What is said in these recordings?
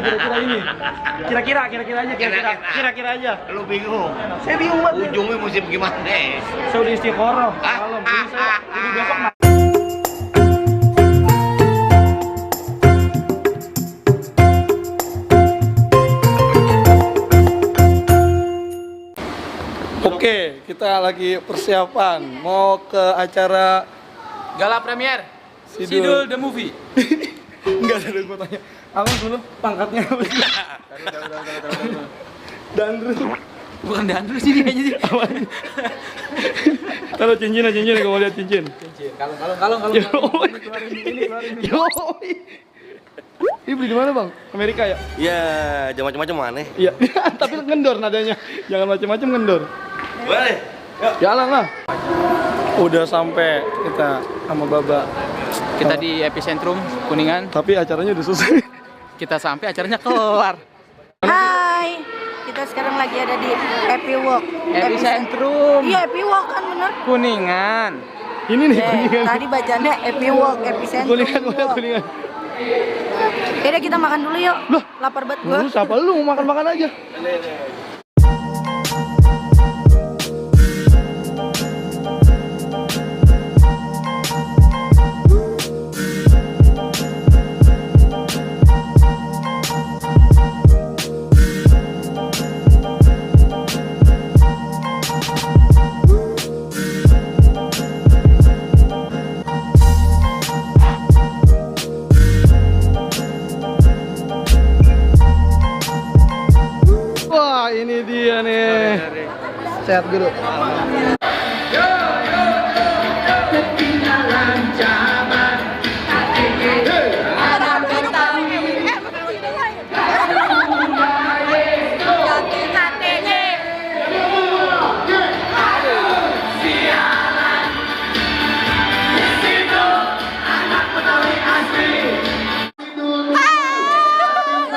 kira-kira ini? Kira-kira aja, kira-kira aja. Lu bingung. Saya bingung banget. Ujungnya musim gimana? Saya udah istiqoroh malam. Ini saya jadi besok Oke, kita lagi persiapan mau ke acara Gala Premier Sidul the Movie. Enggak ada gue tanya. Abang dulu pangkatnya apa sih? Dandru. Bukan Dandru sih kayaknya sih. Taruh cincin, gue mau lihat cincin. Kalung. Yo. Ini beli di mana, Bang? Amerika ya? Ya, jangan macam-macam aneh. Iya. Tapi ngendor nadanya. Jangan macam-macam ngendor. Boleh. Jalan lah. Udah sampai kita sama Baba. Kita di epicentrum Kuningan. Tapi acaranya udah selesai. Kita sampai acaranya kelar. Hai, kita sekarang lagi ada di Happy Walk. Epicentrum Iya, Happy Walk kan bener. Kuningan. Ini nih Kuningan. Tadi bacanya Happy Walk, Epicentrum. Kuningan. Yaudah kita makan dulu yuk. Loh, lapar banget gua. lu siapa lu mau makan aja? Wah, ini dia nih. Sehat guru.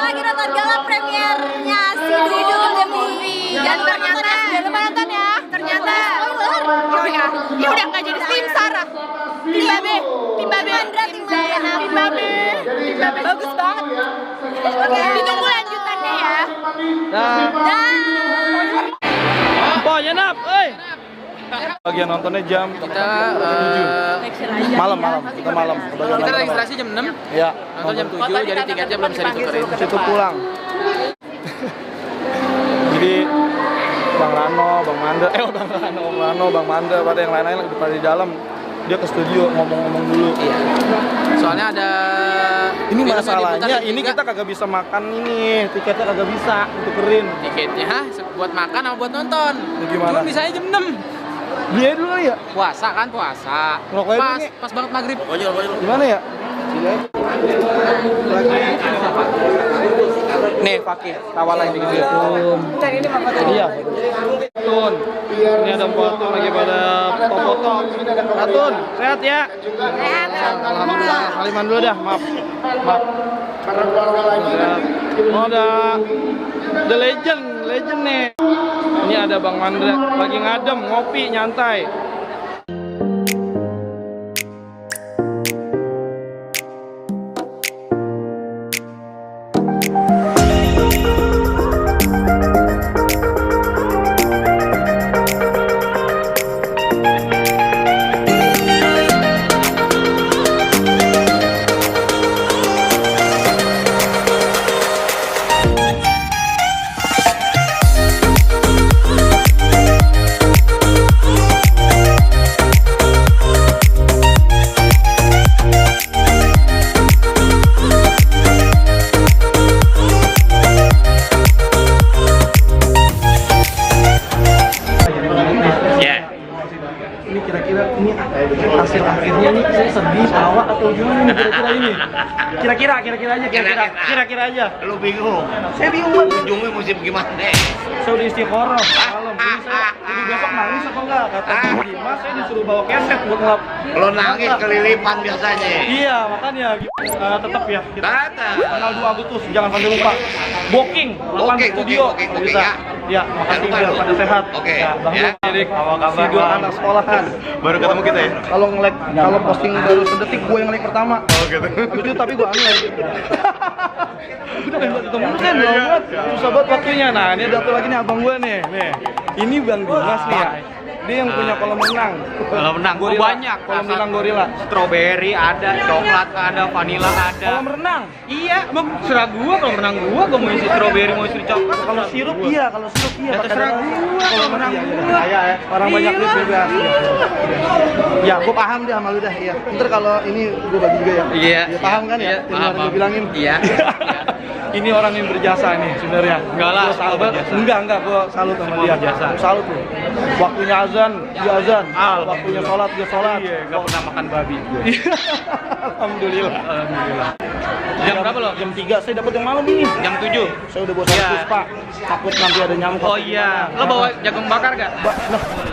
Lagi nonton gala premiernya Sidul the Movie. Dan ternyata jangan lupa nonton ya. Ternyata ya udah nggak jadi tim Sarah. Tim Babe Mandra, tim Babe. Bagus banget. Ditunggu lanjutannya ya. Po, nyenap, oi. Bagian nontonnya jam Kita 7. Malam. Kita malam. kita registrasi jam 6. Ya, Nonton jam 7 jadi tiketnya belum bisa ditukerin. situ pulang. Jadi Bang Rano, Bang Mandra, pada yang lain-lain lagi pada di dalam. Dia ke studio ngomong-ngomong dulu. Iya. Soalnya ada Ini film yang masalahnya, diputar ini juga. kita kagak bisa makan ini, tiketnya kagak bisa ditukerin. Tiketnya buat makan apa buat nonton? Ini gimana? Cuma bisanya jam 6. Beli aja dulu ya. Puasa kan puasa. Ngerokoknya Pas dulu, Nge. pas banget maghrib. Gimana ya? Nih, pakai tawala yang gitu ya. Iya. Tun. Ini ada foto lagi pada foto. Atun, sehat ya? Alhamdulillah. Saliman dulu dah, maaf. Oh, ada The Legend nih. Ini ada Bang Mandra lagi ngadem, ngopi, nyantai. Ini kira-kira ini hasil akhirnya nih saya sedih, tawa atau gimana nih kira-kira ini? Kira-kira aja. Lu bingung. Saya bingung banget. Ujungnya musim gimana? Saya udah istiqoroh malam. Ini saya jadi besok nangis apa enggak? Kata Dimas saya disuruh bawa keset buat ngelap. Lo nangis kelilipan biasanya. Iya, makanya tetap ya. Kita Datang. tanggal 2 Agustus, jangan sampai lupa. Booking 8 studio. Booking Bisa. ya. Ya, makasih biar pada sehat. Oke. Ya, Bang Ya. Dik, si dua anak sekolahan. Baru ketemu kita ya? Kalau posting baru sedetik gue yang like pertama. Oh gitu. Habis itu tapi gue unlike. Udah pengen ketemu lu kan, banget. Susah banget waktunya. Nah, ini ada satu lagi nih abang gue nih. Nih. Ini Bang Dimas nih ya. Dia yang punya kolam renang. Kolam renang Gorila. banyak. Kolam renang gorila. Strawberry ada, coklat ada, vanilla ada. Kolam renang. Iya, emang serah gua kalau renang gua mau isi strawberry, mau isi coklat. Kalau sirup iya, kalau sirup iya. Ya, terserah gua, Kolam renang iya, gua. Kaya ya. Orang banyak duit juga. Ya, gua paham deh sama lu dah, iya. Ntar kalau ini gua bagi juga ya. Iya. Ya, paham kan ya? Iya, Yang kemarin gua bilangin. Iya. Ini orang yang berjasa nih sebenarnya. Enggak lah, Gua salut. berjasa. Enggak, gua salut sama Semua dia. berjasa. Gua salut tuh. Waktunya azan, dia azan. Waktunya sholat, dia sholat. Iya, enggak pernah makan babi gua. Alhamdulillah. Alhamdulillah. Jam berapa lo? Jam 3 saya dapat yang malam ini. Jam 7. Saya udah bawa sama Iya. Puspa. Takut nanti ada nyamuk. Oh iya. Lo bawa jagung bakar gak? Lah,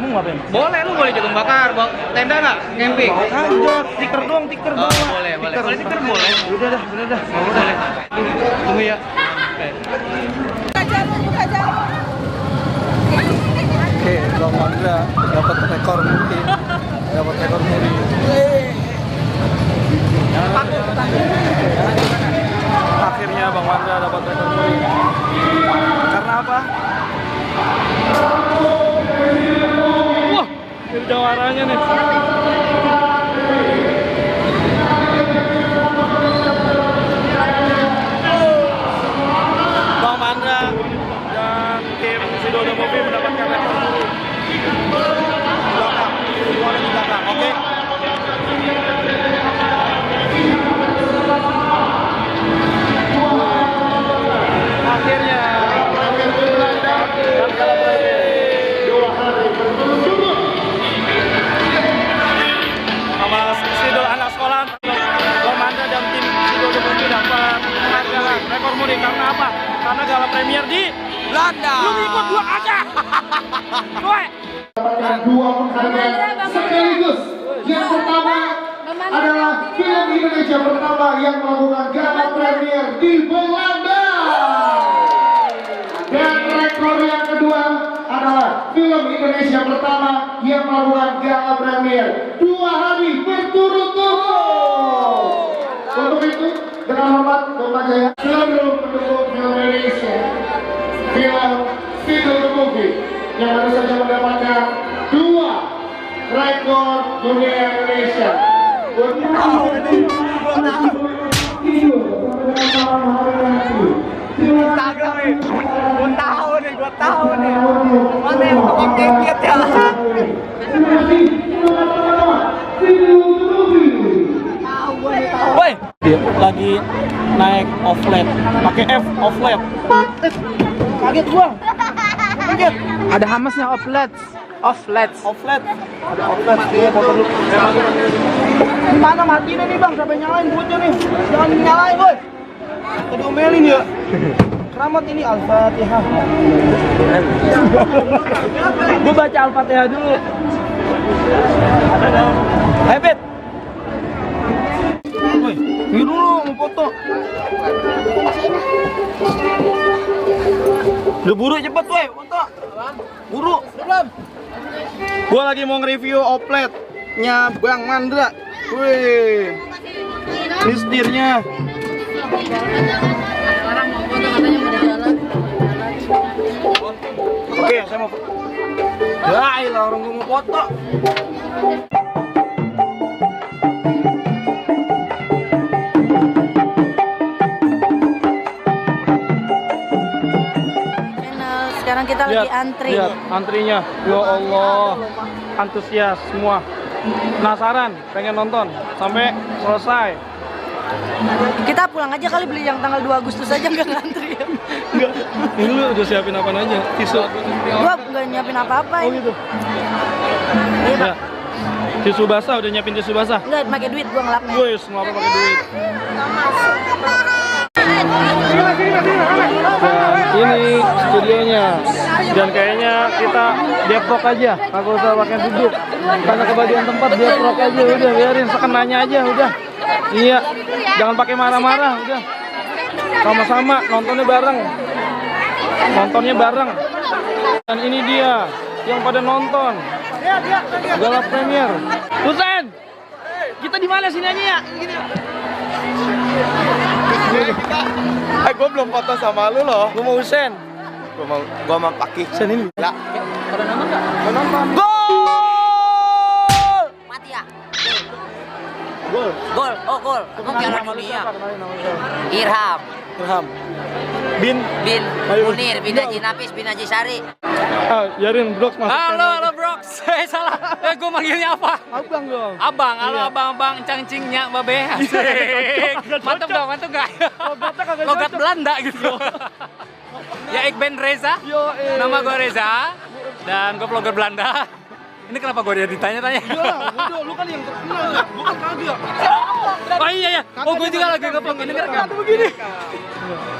mau ngapain? Boleh, lu boleh jagung bakar, bawa tenda nggak? Camping? Kagak, stiker doang, stiker Oh, doang. boleh, boleh. Kalau stiker boleh. Udah dah, bener dah. Boleh. Tunggu ya. Oke, Bang Mandra dapat rekor muri. Dapat rekor muri. Akhirnya Bang Mandra dapat rekor muri. Karena apa? Wah, ini jawarannya nih. Bang Mandra dan tim Sidodo Movie mendapatkan rekor muri. Di belakang, semua ada di belakang, oke? Akhirnya sama Sidol anak sekolah Bang Mandra dan tim Sidodo Movie dapat menghargai rekor muri karena apa? Karena gala premier di Belanda. lu ikut gua aja. Gue. Mendapatkan dua penghargaan sekaligus. Yang pertama adalah film Indonesia pertama yang melakukan gala premier di Belanda. Dan rekor yang kedua adalah film Indonesia pertama yang melakukan gala premier 2 hari berturut-turut. Untuk itu, dengan hormat Bapak Jaya, seluruh pendukung film Indonesia, film Sidodo Movie yang baru saja mendapatkan 2 rekor dunia Indonesia. Gua tahu nih. Mana yang kepikir ya? Woi, lagi naik offlet, pakai F offlet. Kaget gua. Kaget. Ada hamasnya offlets. Offlets. Offlet. Ada offlet. Gua foto dulu. Mana mati nih Bang, sampai nyalain bocah nih. Jangan nyalain, boy. Tadi omelin ya. Keramat ini Al-Fatihah. Gua baca Al-Fatihah dulu. Hebet. Woi, ini dulu mau foto. Udah buru cepet woi, foto. Buru. Belum. Gua lagi mau nge-review opletnya Bang Mandra. Wih. Ini setirnya. Oke, saya mau foto. Ya, ilah orang gua mau foto. Sekarang kita lagi antri. Lihat antrinya. Ya Allah. Antusias semua. Penasaran, pengen nonton sampai selesai. Kita pulang aja kali, beli yang tanggal 2 Agustus aja nggak ngantri. Enggak. Ini lu udah siapin apaan aja? Tisu. Gua nggak nyiapin apa-apa. Oh gitu. Iya, Pak. Ya. Tisu basah udah nyiapin tisu basah. Nggak pakai duit, gua ngelapnya. Woi, semua apa pakai duit. Ini studionya. Dan kayaknya kita Depok aja, kagak usah pakai duduk. Karena kebagian tempat Depok aja, udah biarin sekenanya aja, udah. Iya, jangan pakai marah-marah, udah. Sama-sama nontonnya bareng. Nontonnya bareng. Dan ini dia yang pada nonton gala premier. Husen, kita di mana sini aja ya? Gue belum foto sama lu loh. Gue mau Husen. Gue mau Paki. Husen ini. Lah. Pada nonton nggak? Pada nonton. Gol! Mati ya? Gol. Gol, oh gol. Emang Piala Dunia. Irham. Ilham. Bin. Ayo. Munir, Bin Haji Nafis, Bin Haji Sari. Yarin Brox masuk. Halo Brox. Salah. Gue manggilnya apa? Abang dong. Abang, halo Iya. abang, cangcingnya babe. Asik. Mantap dong, mantap gak? Logat Belanda gitu. Ya, ik ben Reza. Nama gue Reza dan gue vlogger Belanda. Ini kenapa gue dia ditanya-tanya? Udah, lu kan yang terkenal ya. Bukan kagak. Oh iya ya. Oh gue juga lagi nge-vlog ini rekam. Begini.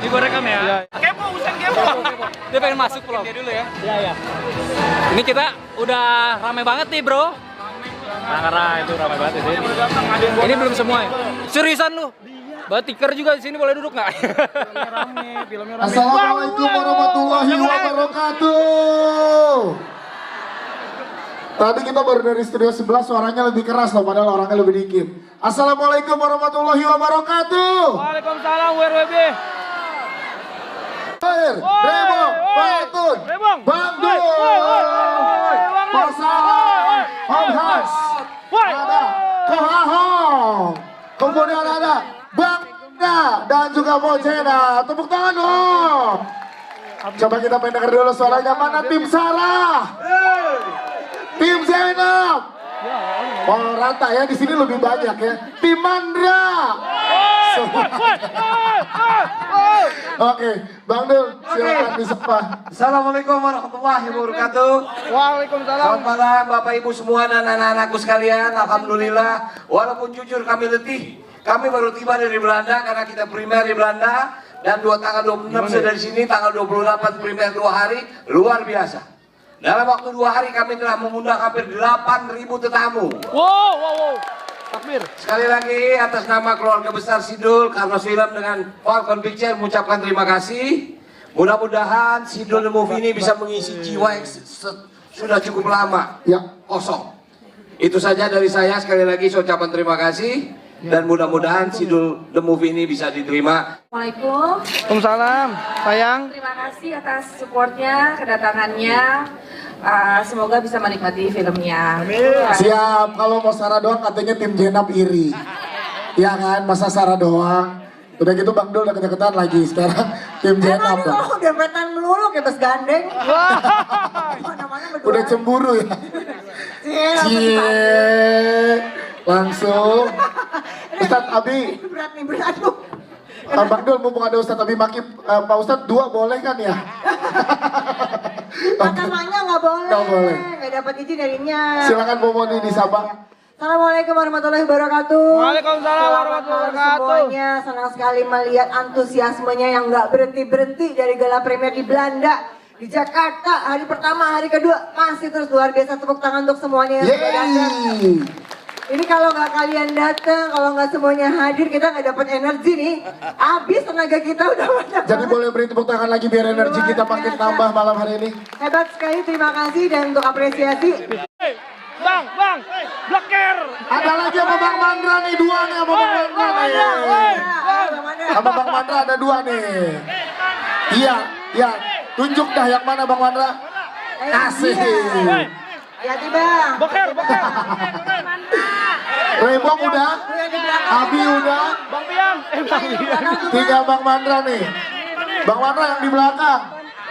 Ini gue rekam ya. Kepo, Husen kepo. Dia pengen masuk vlog. Dia dulu ya. Iya. Ini kita udah rame banget nih bro. Karena itu rame banget di sini. Ini belum semua ya. Seriusan lu? Batiker juga di sini boleh duduk nggak? Filmnya rame. Assalamualaikum warahmatullahi wabarakatuh. Tadi kita baru dari studio 11, suaranya lebih keras loh, padahal orangnya lebih dikit. Assalamualaikum warahmatullahi wabarakatuh. Waalaikumsalam WRWB. Rebo, Patun, Bang Dul, pasangan Homhas, ada Kohahong, kemudian ada Bang Da dan juga Mojena. Tepuk tangan dong. Coba kita pengen denger dulu suaranya. Mana tim Sarah? Tim Zainab. Oh rata ya, di sini lebih banyak ya. Tim Mandra. Oke, Bang Dul, silakan disapa. Assalamualaikum warahmatullahi wabarakatuh. Waalaikumsalam. Selamat malam Bapak Ibu semua dan anak-anakku sekalian. Alhamdulillah, walaupun jujur kami letih, kami baru tiba dari Belanda karena kita primer di Belanda. Dan tanggal 26 sudah di sini, tanggal 28 primer 2 hari, luar biasa. Dalam waktu 2 hari kami telah mengundang hampir 8.000 tetamu. Wow. Takbir. Sekali lagi atas nama keluarga besar Sidul, Carlos Film dengan Falcon Picture mengucapkan terima kasih. Mudah-mudahan Sidul The Movie ini bisa mengisi jiwa yang sudah cukup lama kosong. Itu saja dari saya, sekali lagi saya ucapkan terima kasih. Dan mudah-mudahan Sidul The Movie ini bisa diterima. Assalamualaikum. Waalaikumsalam. Sayang. Terima kasih atas supportnya, kedatangannya. Semoga bisa menikmati filmnya. Siap, kalau mau Sarah doang katanya tim Jenab iri. Ya kan, masa Sarah doang. Udah gitu Bang Dul udah kedeketan lagi, sekarang tim Jenab dong. Emang dempetan melulu kayak bes gandeng. Udah cemburu ya. Cie, langsung. Ustadz Abi. Berat nih, berat tuh. Bang Dul, mumpung ada Ustadz Abi Maki, Pak Ustadz 2 boleh kan ya? Makamanya nggak boleh. Nggak boleh. Nggak dapat izin darinya. Silakan Bu Moni disapa. Assalamualaikum warahmatullahi wabarakatuh. Waalaikumsalam warahmatullahi wabarakatuh. Semuanya senang sekali melihat antusiasmenya yang nggak berhenti dari gala premier di Belanda, di Jakarta. Hari pertama, hari kedua masih terus luar biasa. Tepuk tangan untuk semuanya yang sudah datang. Ini kalau nggak kalian datang, kalau nggak semuanya hadir, kita nggak dapat energi nih. Habis tenaga kita udah banyak. Jadi boleh beri tepuk tangan lagi biar energi kita makin tambah malam hari ini. Hebat sekali, terima kasih dan untuk apresiasi. Bang, bloker. Ada lagi sama Bang Mandra nih, 2 nih sama Bang Mandra nih. Sama Bang Mandra ada 2 nih. Iya. Tunjuk dah yang mana Bang Mandra. Asik. Hati Bang. Boker. Rebong udah, Abi udah, Bang Piam. tinggal Bang Mandra nih. Bang Mandra yang di belakang.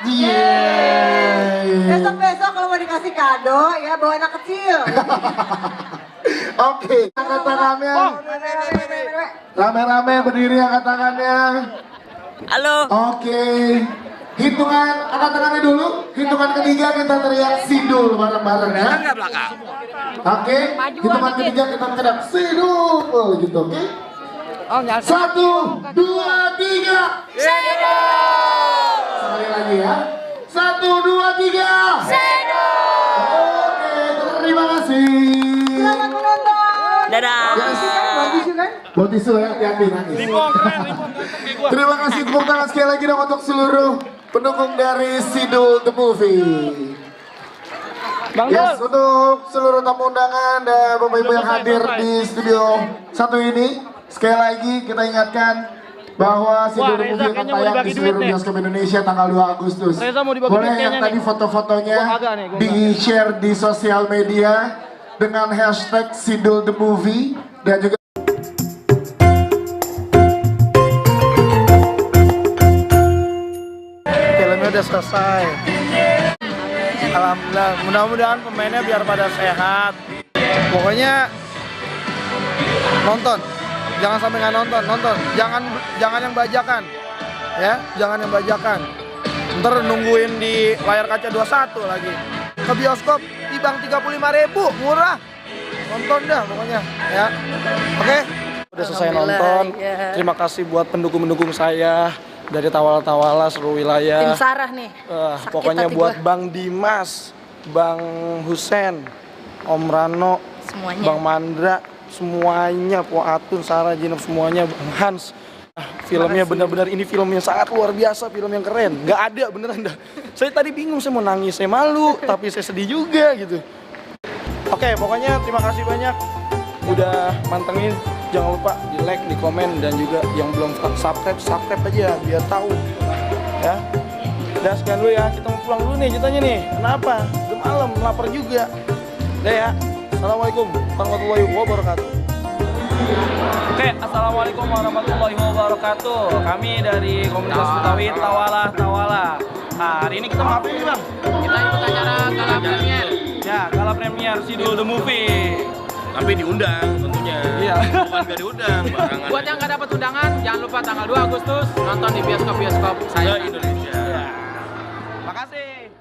Yeay. Besok kalau mau dikasih kado ya bawa anak kecil. Oke, angkat tangannya. Rame-rame berdiri angkat tangannya. Halo. Oke. Hitungan angkat tangannya dulu. Hitungan ketiga kita teriak Sidul bareng-bareng ya. Enggak belakang. Oke. Hitungan ketiga kita teriak Sidul gitu, oke? 1, 2, 3. Sidul! Sekali lagi ya. 1, 2, 3. Sidul! Oke, terima kasih. Selamat menonton. Dadah. Bagus kan? Buat tisu ya, hati-hati nangis. Terima kasih, tepuk tangan sekali lagi dong untuk seluruh pendukung dari Sidul The Movie. Bang Yes, Dul. untuk seluruh tamu undangan dan Bapak Ibu yang hadir di studio satu ini, sekali lagi kita ingatkan bahwa Sidul The Reza Movie akan kayaknya mau tayang dibagi di seluruh duit nih. bioskop Indonesia tanggal 2 Agustus. Reza mau dibagi Boleh duit yang kayaknya tadi nih. foto-fotonya Gua agak nih, gua di-share di sosial media dengan hashtag Sidul The Movie dan juga Filmnya udah selesai. Alhamdulillah, mudah-mudahan pemainnya biar pada sehat. Pokoknya nonton, jangan sampai nggak nonton, jangan yang bajakan, ya, jangan yang bajakan. Ntar nungguin di layar kaca 21 lagi. Ke bioskop dibang 35.000, murah. Nonton dah pokoknya, ya. Oke. Udah selesai nonton. Terima kasih buat pendukung-pendukung saya dari Tawala-Tawala seluruh wilayah. Tim Sarah nih. Sakit Pokoknya hati buat gua. Bang Dimas, Bang Husen, Om Rano, Semuanya. Bang Mandra, semuanya, Po Atun, Sarah, Jinov, semuanya, Bang Hans. Filmnya benar-benar ini film yang sangat luar biasa, film yang keren. Nggak ada beneran dah. Saya tadi bingung, saya mau nangis, saya malu, tapi saya sedih juga gitu. Oke, pokoknya terima kasih banyak udah mantengin. Jangan lupa di like, di komen, dan juga yang belum subscribe aja biar tahu ya. Udah sekian dulu ya, kita mau pulang dulu nih ceritanya nih. Kenapa? Udah malam, lapar juga. Udah ya. Assalamualaikum warahmatullahi wabarakatuh. Oke, assalamualaikum warahmatullahi wabarakatuh. Kami dari komunitas Betawi Tawala. Nah, hari ini kita mau apa nih, Bang? Kita ikut acara gala premier. Ya, gala premier Sidul The Movie. Tapi diundang tentunya. Iya. Bukan gak diundang, barangan. Buat yang nggak dapat undangan, jangan lupa tanggal 2 Agustus nonton di bioskop-bioskop saya. Indonesia. Makasih.